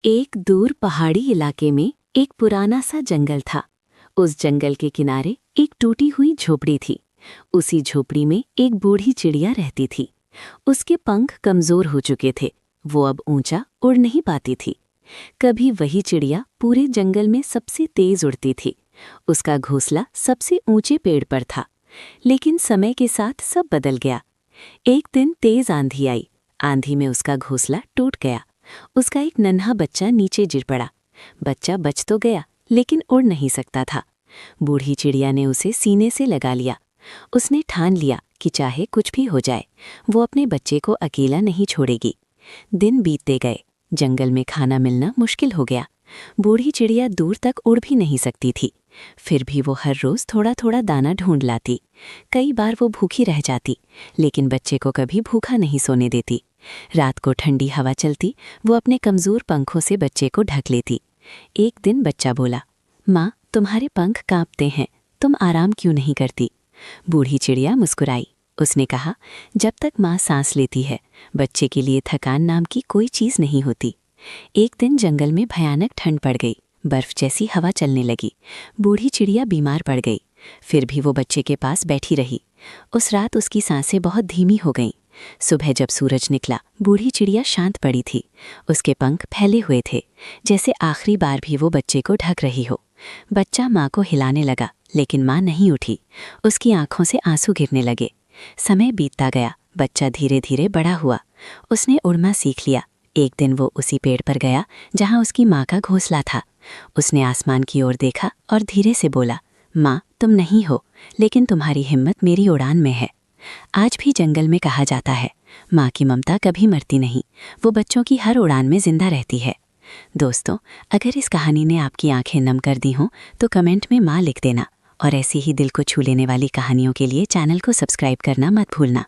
एक दूर पहाड़ी इलाके में एक पुराना सा जंगल था। उस जंगल के किनारे एक टूटी हुई झोपड़ी थी। उसी झोपड़ी में एक बूढ़ी चिड़िया रहती थी। उसके पंख कमजोर हो चुके थे, वो अब ऊंचा उड़ नहीं पाती थी। कभी वही चिड़िया पूरे जंगल में सबसे तेज उड़ती थी। उसका घोंसला सबसे ऊंचे पेड़ पर था। लेकिन समय के साथ सब बदल गया। एक दिन तेज आंधी आई। आंधी में उसका घोंसला टूट गया। उसका एक नन्हा बच्चा नीचे गिर पड़ा। बच्चा बच तो गया, लेकिन उड़ नहीं सकता था। बूढ़ी चिड़िया ने उसे सीने से लगा लिया। उसने ठान लिया कि चाहे कुछ भी हो जाए, वो अपने बच्चे को अकेला नहीं छोड़ेगी। दिन बीतते गए। जंगल में खाना मिलना मुश्किल हो गया। बूढ़ी चिड़िया दूर तक उड़ भी नहीं सकती थी। फिर भी वो हर रोज थोड़ा थोड़ा दाना ढूंढ लाती। कई बार वो भूखी रह जाती, लेकिन बच्चे को कभी भूखा नहीं सोने देती। रात को ठंडी हवा चलती, वो अपने कमजोर पंखों से बच्चे को ढक लेती। एक दिन बच्चा बोला, माँ, तुम्हारे पंख कांपते हैं, तुम आराम क्यों नहीं करती? बूढ़ी चिड़िया मुस्कुराई। उसने कहा, जब तक माँ सांस लेती है, बच्चे के लिए थकान नाम की कोई चीज़ नहीं होती। एक दिन जंगल में भयानक ठंड पड़ गई। बर्फ जैसी हवा चलने लगी। बूढ़ी चिड़िया बीमार पड़ गई। फिर भी वो बच्चे के पास बैठी रही। उस रात उसकी सांसें बहुत धीमी हो गईं। सुबह जब सूरज निकला, बूढ़ी चिड़िया शांत पड़ी थी। उसके पंख फैले हुए थे, जैसे आखिरी बार भी वो बच्चे को ढक रही हो। बच्चा माँ को हिलाने लगा, लेकिन माँ नहीं उठी। उसकी आंखों से आंसू गिरने लगे। समय बीतता गया। बच्चा धीरे धीरे बड़ा हुआ। उसने उड़ना सीख लिया। एक दिन वो उसी पेड़ पर गया जहाँ उसकी माँ का घोंसला था। उसने आसमान की ओर देखा और धीरे से बोला, माँ, तुम नहीं हो, लेकिन तुम्हारी हिम्मत मेरी उड़ान में है। आज भी जंगल में कहा जाता है, माँ की ममता कभी मरती नहीं, वो बच्चों की हर उड़ान में जिंदा रहती है। दोस्तों, अगर इस कहानी ने आपकी आंखें नम कर दी हों तो कमेंट में माँ लिख देना, और ऐसी ही दिल को छू लेने वाली कहानियों के लिए चैनल को सब्सक्राइब करना मत भूलना।